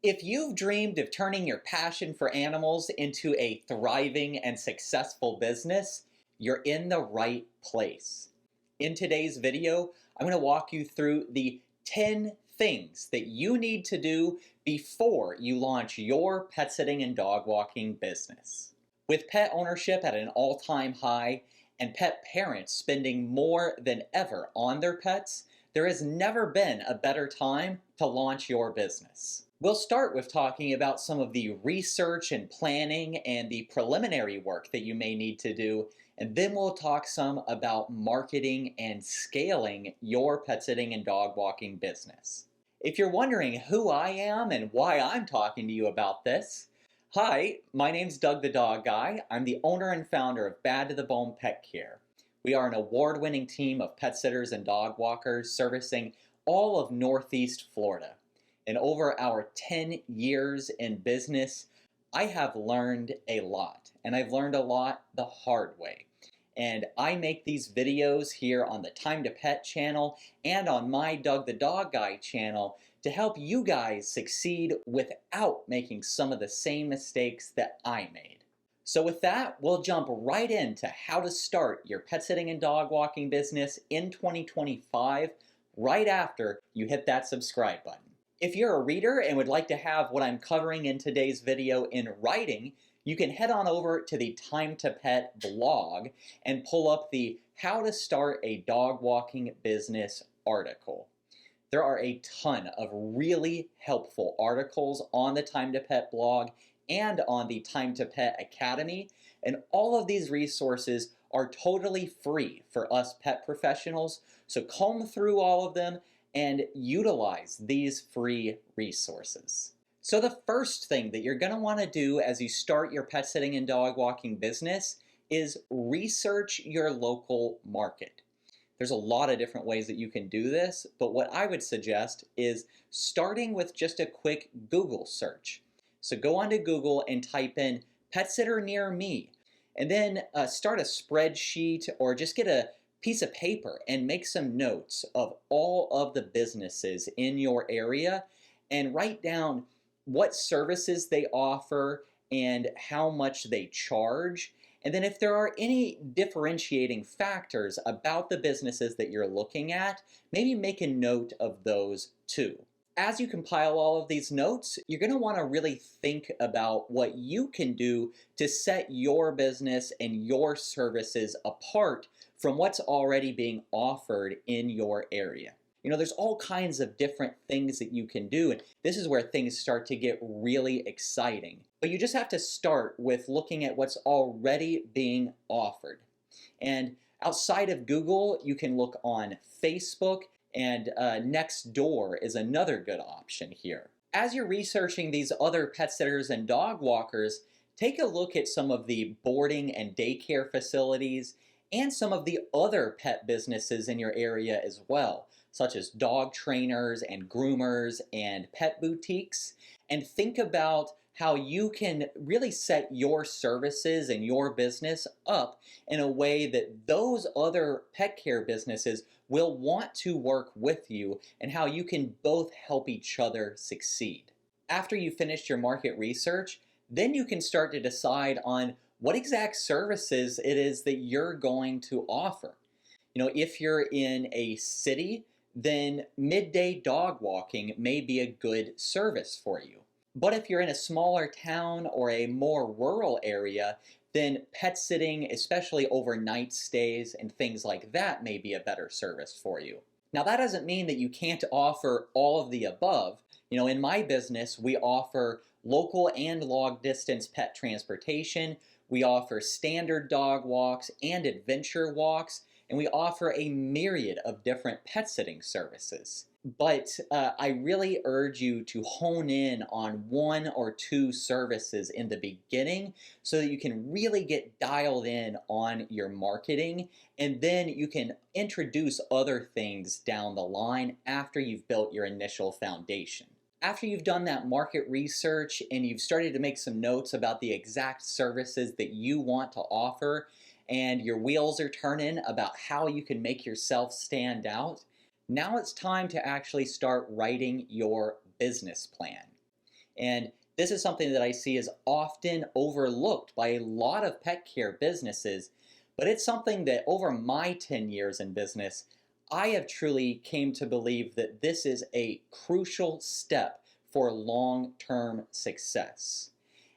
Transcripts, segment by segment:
If you've dreamed of turning your passion for animals into a thriving and successful business, you're in the right place. In today's video, I'm going to walk you through the 10 things that you need to do before you launch your pet sitting and dog walking business. With pet ownership at an all-time high and pet parents spending more than ever on their pets, there has never been a better time to launch your business. We'll start with talking about some of the research and planning and the preliminary work that you may need to do, and then we'll talk some about marketing and scaling your pet sitting and dog walking business. If you're wondering who I am and why I'm talking to you about this, hi, my name's Doug the Dog Guy. I'm the owner and founder of Bad to the Bone Pet Care. We are an award-winning team of pet sitters and dog walkers servicing all of Northeast Florida. And over our 10 years in business, I have learned a lot, and I've learned a lot the hard way. And I make these videos here on the Time to Pet channel and on my Doug the Dog Guy channel to help you guys succeed without making some of the same mistakes that I made. So with that, we'll jump right into how to start your pet sitting and dog walking business in 2025 right after you hit that subscribe button. If you're a reader and would like to have what I'm covering in today's video in writing, you can head on over to the Time to Pet blog and pull up the How to Start a Dog Walking Business article. There are a ton of really helpful articles on the Time to Pet blog and on the Time to Pet Academy, and all of these resources are totally free for us pet professionals, so comb through all of them and utilize these free resources. So the first thing that you're going to want to do as you start your pet sitting and dog walking business is research your local market. There's a lot of different ways that you can do this, but what I would suggest is starting with just a quick Google search. So go onto Google and type in pet sitter near me, and then start a spreadsheet or just get a piece of paper and make some notes of all of the businesses in your area and write down what services they offer and how much they charge. And then if there are any differentiating factors about the businesses that you're looking at, maybe make a note of those too. As you compile all of these notes, you're going to want to really think about what you can do to set your business and your services apart from what's already being offered in your area. You know, there's all kinds of different things that you can do, and this is where things start to get really exciting. But you just have to start with looking at what's already being offered. And outside of Google, you can look on Facebook, and Nextdoor is another good option here. As you're researching these other pet sitters and dog walkers, take a look at some of the boarding and daycare facilities and some of the other pet businesses in your area as well, such as dog trainers and groomers and pet boutiques, and think about how you can really set your services and your business up in a way that those other pet care businesses will want to work with you and how you can both help each other succeed. After you finish your market research, then you can start to decide on what exact services it is that you're going to offer. You know, if you're in a city, then midday dog walking may be a good service for you. But if you're in a smaller town or a more rural area, then pet sitting, especially overnight stays and things like that, may be a better service for you. Now, that doesn't mean that you can't offer all of the above. You know, in my business, we offer local and long distance pet transportation. We offer standard dog walks and adventure walks, and we offer a myriad of different pet sitting services. But I really urge you to hone in on one or two services in the beginning so that you can really get dialed in on your marketing, and then you can introduce other things down the line after you've built your initial foundation. After you've done that market research and you've started to make some notes about the exact services that you want to offer, and your wheels are turning about how you can make yourself stand out, now it's time to actually start writing your business plan. And this is something that I see is often overlooked by a lot of pet care businesses, but it's something that over my 10 years in business, I have truly came to believe that this is a crucial step for long-term success.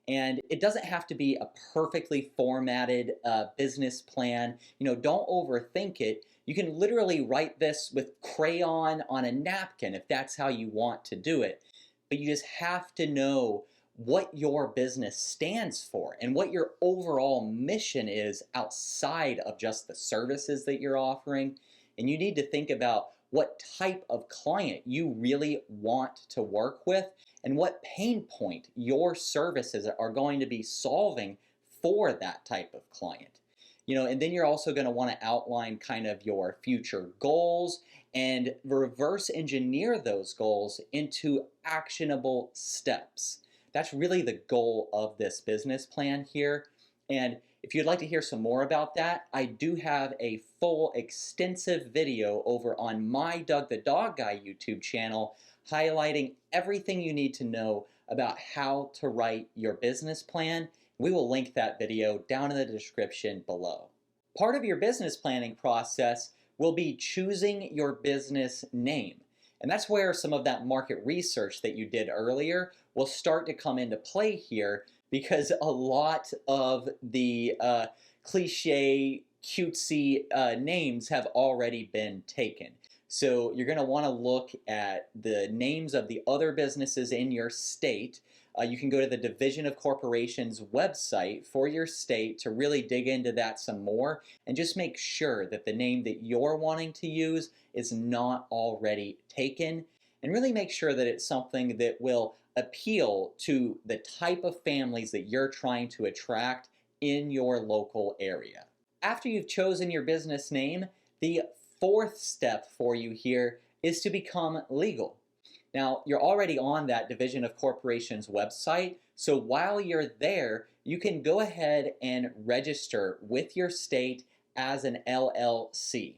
And it doesn't have to be a perfectly formatted business plan. Don't overthink it. You can literally write this with crayon on a napkin if that's how you want to do it. But you just have to know what your business stands for and what your overall mission is outside of just the services that you're offering. And you need to think about what type of client you really want to work with and what pain point your services are going to be solving for that type of client. And then you're also going to want to outline kind of your future goals and reverse engineer those goals into actionable steps. That's really the goal of this business plan here. And if you'd like to hear some more about that, I do have a full extensive video over on my Doug the Dog Guy YouTube channel highlighting everything you need to know about how to write your business plan. We will link that video down in the description below. Part of your business planning process will be choosing your business name. And that's where some of that market research that you did earlier will start to come into play here, because a lot of the cliche, cutesy names have already been taken. So you're going to want to look at the names of the other businesses in your state. You can go to the Division of Corporations website for your state to really dig into that some more and just make sure that the name that you're wanting to use is not already taken, and really make sure that it's something that will appeal to the type of families that you're trying to attract in your local area. After you've chosen your business name, the fourth step for you here is to become legal. Now, you're already on that Division of Corporations website, so while you're there, you can go ahead and register with your state as an LLC.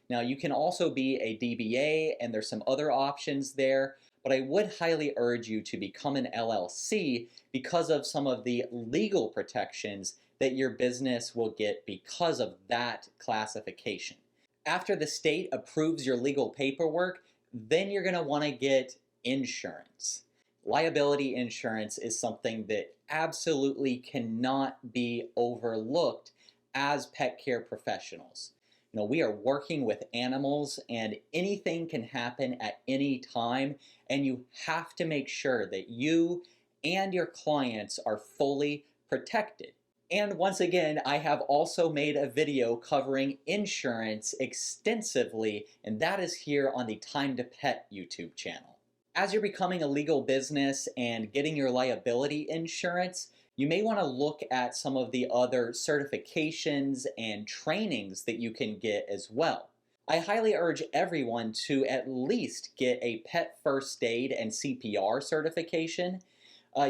Now, you can also be a DBA, and there's some other options there, but I would highly urge you to become an LLC because of some of the legal protections that your business will get because of that classification. After the state approves your legal paperwork, then you're going to want to get insurance. Liability insurance is something that absolutely cannot be overlooked as pet care professionals. We are working with animals, and anything can happen at any time, and you have to make sure that you and your clients are fully protected. And once again, I have also made a video covering insurance extensively, and that is here on the Time to Pet YouTube channel. As you're becoming a legal business and getting your liability insurance, you may want to look at some of the other certifications and trainings that you can get as well. I highly urge everyone to at least get a pet first aid and CPR certification.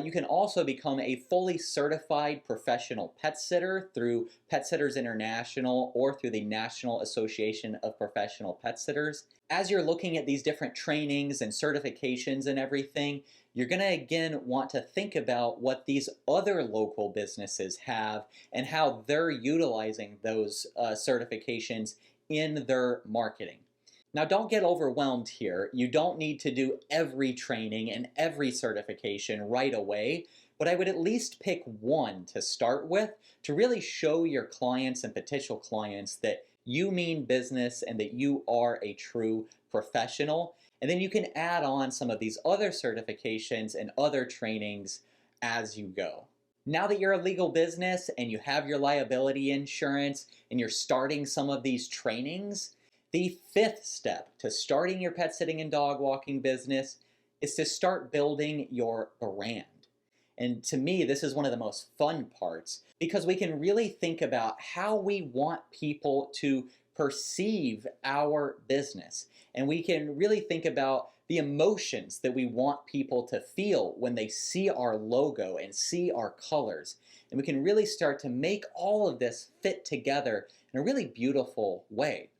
You can also become a fully certified professional pet sitter through Pet Sitters International or through the National Association of Professional Pet Sitters. As you're looking at these different trainings and certifications and everything, you're going to again want to think about what these other local businesses have and how they're utilizing those certifications in their marketing. Now, don't get overwhelmed here. You don't need to do every training and every certification right away, but I would at least pick one to start with to really show your clients and potential clients that you mean business and that you are a true professional. And then you can add on some of these other certifications and other trainings as you go. Now that you're a legal business and you have your liability insurance and you're starting some of these trainings, the fifth step to starting your pet sitting and dog walking business is to start building your brand. And to me, this is one of the most fun parts because we can really think about how we want people to perceive our business. And we can really think about the emotions that we want people to feel when they see our logo and see our colors. And we can really start to make all of this fit together in a really beautiful way.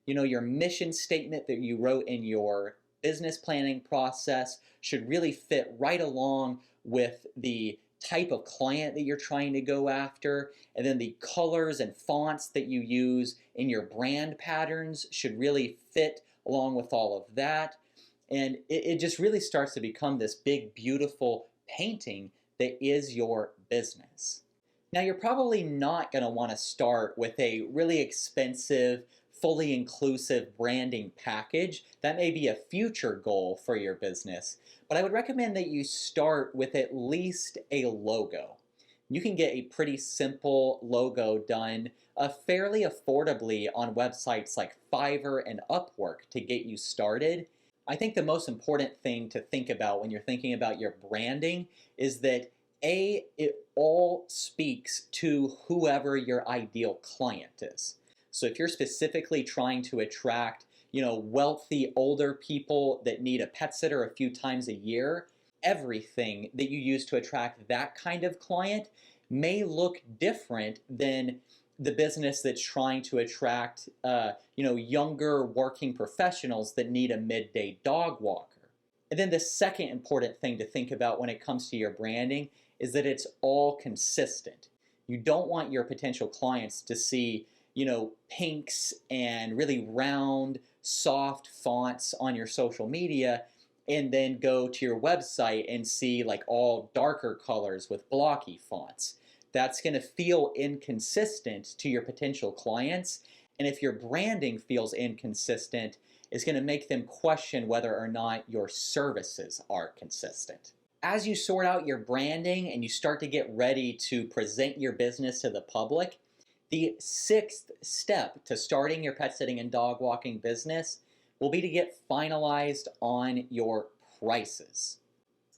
Your mission statement that you wrote in your business planning process should really fit right along with the type of client that you're trying to go after. And then the colors and fonts that you use in your brand patterns should really fit along with all of that. And it just really starts to become this big, beautiful painting that is your business. Now, you're probably not going to want to start with a really expensive, fully inclusive branding package. That may be a future goal for your business, but I would recommend that you start with at least a logo. You can get a pretty simple logo done fairly affordably on websites like Fiverr and Upwork to get you started. I think the most important thing to think about when you're thinking about your branding is that it all speaks to whoever your ideal client is. So if you're specifically trying to attract, wealthy older people that need a pet sitter a few times a year, everything that you use to attract that kind of client may look different than the business that's trying to attract, younger working professionals that need a midday dog walker. And then the second important thing to think about when it comes to your branding is that it's all consistent. You don't want your potential clients to see, pinks and really round, soft fonts on your social media and then go to your website and see like all darker colors with blocky fonts. That's going to feel inconsistent to your potential clients. And if your branding feels inconsistent, it's going to make them question whether or not your services are consistent. As you sort out your branding and you start to get ready to present your business to the public, the sixth step to starting your pet sitting and dog walking business will be to get finalized on your prices.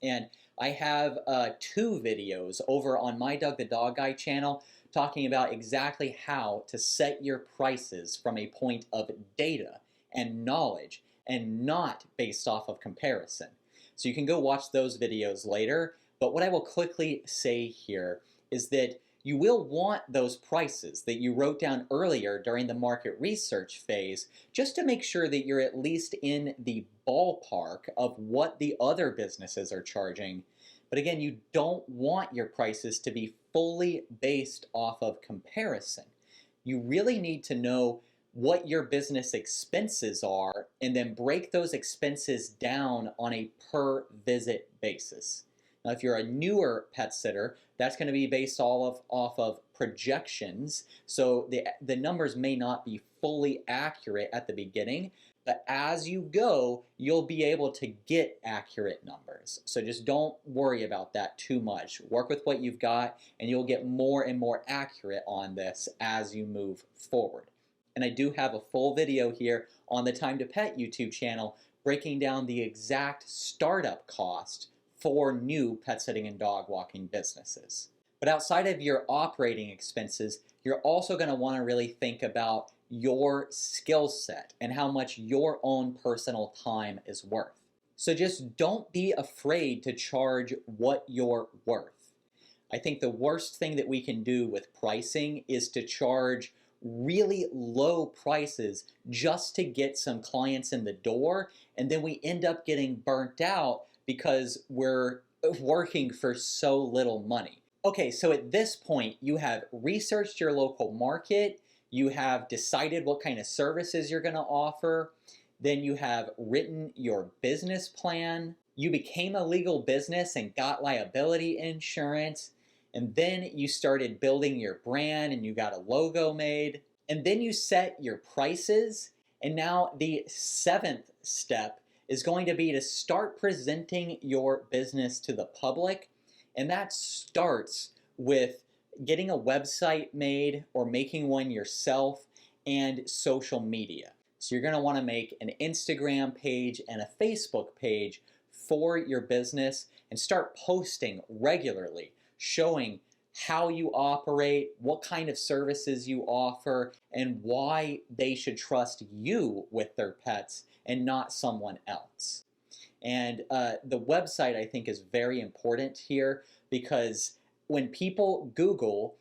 And I have 2 videos over on my Doug the Dog Guy channel talking about exactly how to set your prices from a point of data and knowledge and not based off of comparison. So you can go watch those videos later, but what I will quickly say here is that you will want those prices that you wrote down earlier during the market research phase just to make sure that you're at least in the ballpark of what the other businesses are charging. But again, you don't want your prices to be fully based off of comparison. You really need to know what your business expenses are and then break those expenses down on a per visit basis. Now, if you're a newer pet sitter, that's going to be based off of projections. So the numbers may not be fully accurate at the beginning, but as you go, you'll be able to get accurate numbers. So just don't worry about that too much. Work with what you've got, and you'll get more and more accurate on this as you move forward. And I do have a full video here on the Time to Pet YouTube channel breaking down the exact startup cost for new pet sitting and dog walking businesses. But outside of your operating expenses, you're also going to want to really think about your skill set and how much your own personal time is worth. So just don't be afraid to charge what you're worth. I think the worst thing that we can do with pricing is to charge really low prices just to get some clients in the door, and then we end up getting burnt out because we're working for so little money. Okay, so at this point, you have researched your local market, you have decided what kind of services you're going to offer, then you have written your business plan, you became a legal business and got liability insurance, and then you started building your brand and you got a logo made, and then you set your prices, and now the 7th step is going to be to start presenting your business to the public, and that starts with getting a website made or making one yourself and social media. So you're going to want to make an Instagram page and a Facebook page for your business and start posting regularly, showing how you operate, what kind of services you offer, and why they should trust you with their pets and not someone else. And the website, I think, is very important here because when people Google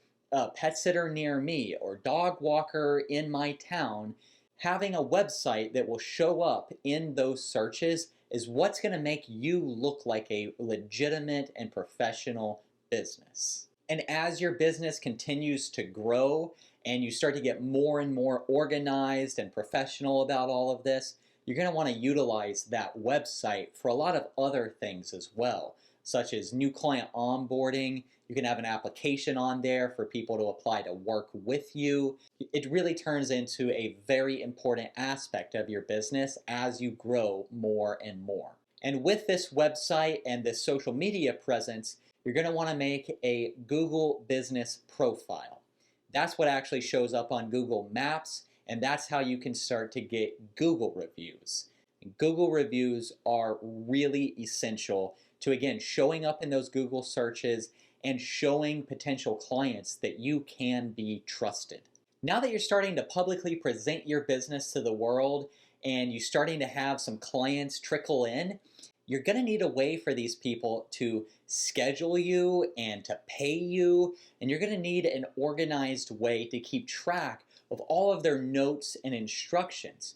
pet sitter near me or dog walker in my town, having a website that will show up in those searches is what's going to make you look like a legitimate and professional business. And as your business continues to grow and you start to get more and more organized and professional about all of this, you're going to want to utilize that website for a lot of other things as well, such as new client onboarding. You can have an application on there for people to apply to work with you. It really turns into a very important aspect of your business as you grow more and more. And with this website and this social media presence, you're going to want to make a Google business profile. That's what actually shows up on Google Maps, and that's how you can start to get Google reviews. And Google reviews are really essential to, again, showing up in those Google searches and showing potential clients that you can be trusted. Now that you're starting to publicly present your business to the world and you're starting to have some clients trickle in, you're going to need a way for these people to schedule you and to pay you, and you're going to need an organized way to keep track of all of their notes and instructions.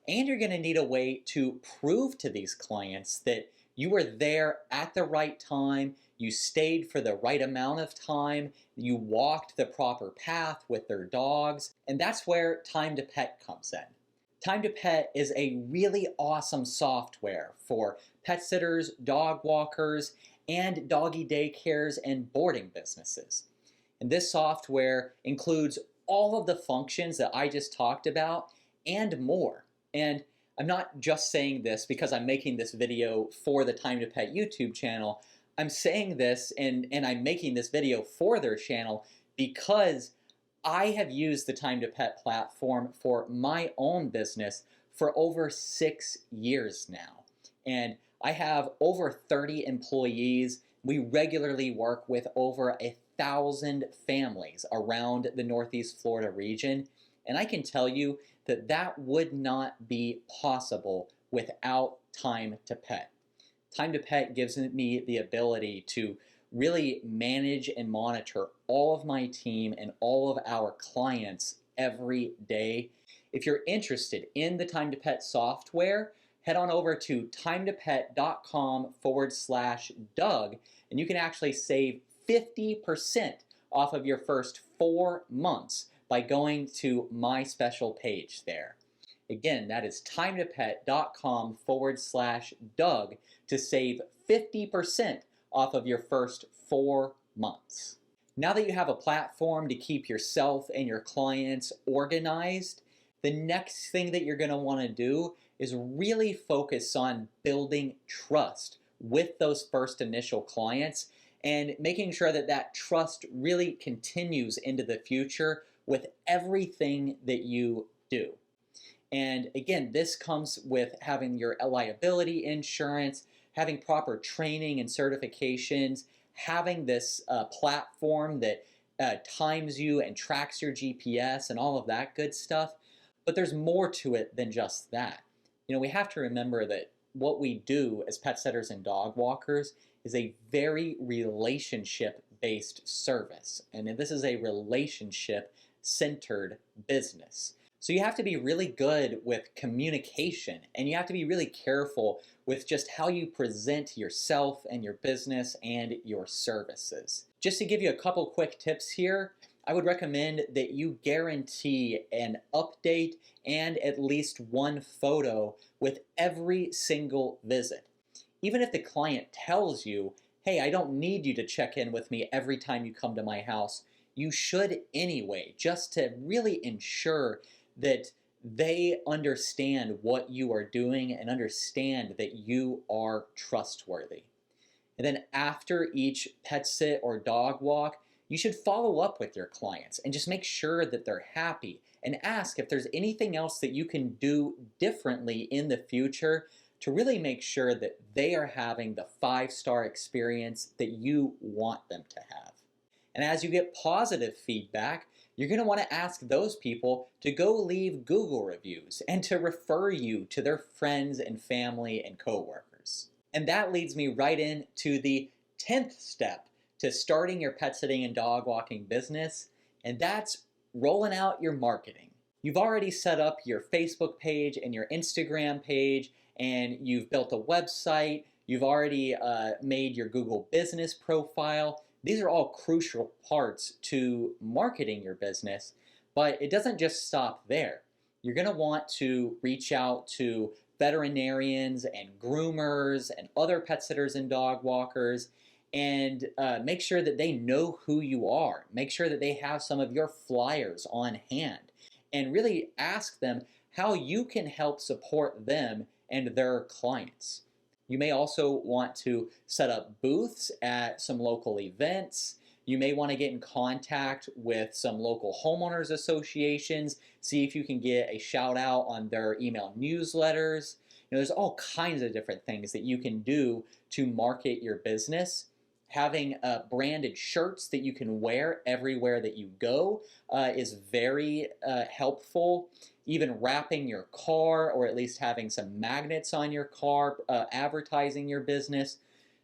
And you're going to need a way to prove to these clients that you were there at the right time, you stayed for the right amount of time, you walked the proper path with their dogs, and that's where Time to Pet comes in. Time to Pet is a really awesome software for pet sitters, dog walkers, and doggy daycares and boarding businesses. And this software includes all of the functions that I just talked about and more. And I'm not just saying this because I'm making this video for the Time to Pet YouTube channel. I'm saying this and I'm making this video for their channel because I have used the Time to Pet platform for my own business for over 6 years now. And I have over 30 employees. We regularly work with over 1,000 families around the Northeast Florida region. And I can tell you that that would not be possible without Time to Pet. Time to Pet gives me the ability to really manage and monitor all of my team and all of our clients every day. If you're interested in the Time to Pet software, head on over to timetopet.com/Doug, and you can actually save 50% off of your first 4 months by going to my special page there. Again, that is timetopet.com/Doug to save 50% off of your first 4 months. Now that you have a platform to keep yourself and your clients organized, the next thing that you're going to want to do is really focus on building trust with those first initial clients and making sure that that trust really continues into the future with everything that you do. And again, this comes with having your liability insurance, having proper training and certifications, having this platform that times you and tracks your GPS and all of that good stuff. But there's more to it than just that. You know, we have to remember that what we do as pet sitters and dog walkers is a very relationship-based service. And this is a relationship-centered business. So you have to be really good with communication, and you have to be really careful with just how you present yourself and your business and your services. Just to give you a couple quick tips here, I would recommend that you guarantee an update and at least one photo with every single visit. Even if the client tells you, hey, I don't need you to check in with me every time you come to my house, you should anyway, just to really ensure that they understand what you are doing and understand that you are trustworthy. And then after each pet sit or dog walk, you should follow up with your clients and just make sure that they're happy and ask if there's anything else that you can do differently in the future to really make sure that they are having the 5-star experience that you want them to have. And as you get positive feedback, you're going to want to ask those people to go leave Google reviews and to refer you to their friends and family and coworkers. And that leads me right into the 10th step to starting your pet sitting and dog walking business, and that's rolling out your marketing. you've already set up your Facebook page and your Instagram page, and you've built a website, you've already made your Google business profile. These are all crucial parts to marketing your business, but it doesn't just stop there. You're going to want to reach out to veterinarians and groomers and other pet sitters and dog walkers, and make sure that they know who you are. Make sure that they have some of your flyers on hand, and really ask them how you can help support them and their clients. You may also want to set up booths at some local events. You may want to get in contact with some local homeowners associations, see if you can get a shout out on their email newsletters. There's all kinds of different things that you can do to market your business. Having branded shirts that you can wear everywhere that you go is very helpful. Even wrapping your car, or at least having some magnets on your car, advertising your business.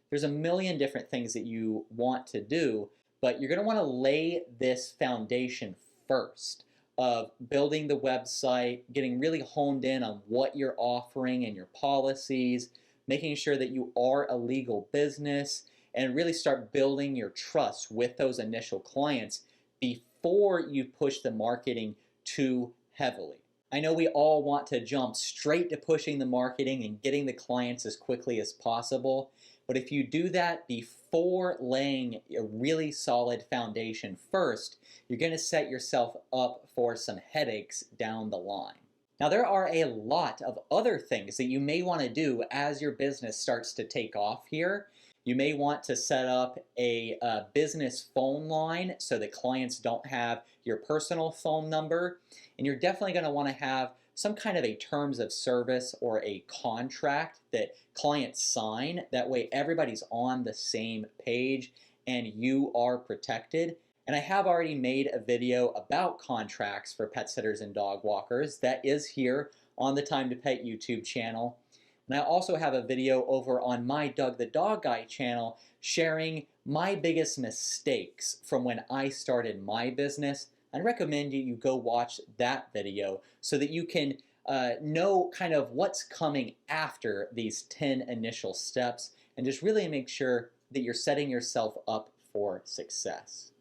There's a million different things that you want to do, but you're going to want to lay this foundation first of building the website, getting really honed in on what you're offering and your policies, making sure that you are a legal business, and really start building your trust with those initial clients before you push the marketing too heavily. I know we all want to jump straight to pushing the marketing and getting the clients as quickly as possible, but if you do that before laying a really solid foundation first, you're going to set yourself up for some headaches down the line. Now, there are a lot of other things that you may want to do as your business starts to take off here. You may want to set up a business phone line so that clients don't have your personal phone number. And you're definitely going to want to have some kind of a terms of service or a contract that clients sign. That way everybody's on the same page and you are protected. And I have already made a video about contracts for pet sitters and dog walkers. That is here on the Time to Pet YouTube channel. And I also have a video over on my Doug the Dog Guy channel sharing my biggest mistakes from when I started my business. I recommend you go watch that video so that you can know kind of what's coming after these 10 initial steps, and just really make sure that you're setting yourself up for success.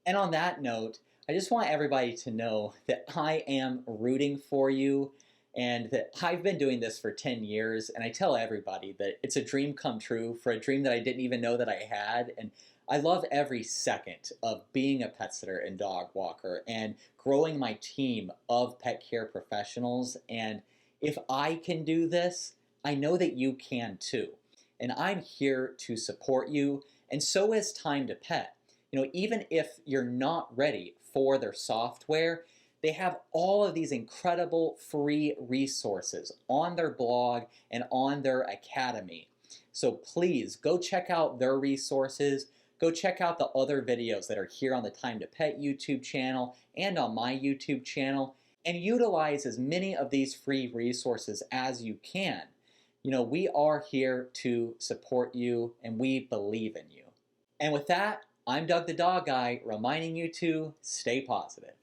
And on that note, I just want everybody to know that I am rooting for you, and that I've been doing this for 10 years, and I tell everybody that it's a dream come true, for a dream that I didn't even know that I had. And I love every second of being a pet sitter and dog walker and growing my team of pet care professionals. And if I can do this, I know that you can too. And I'm here to support you, and so is Time to Pet. Even if you're not ready for their software, they have all of these incredible free resources on their blog and on their academy. So please go check out their resources. Go check out the other videos that are here on the Time to Pet YouTube channel and on my YouTube channel, and utilize as many of these free resources as you can. We are here to support you, and we believe in you. And with that, I'm Doug the Dog Guy, reminding you to stay positive.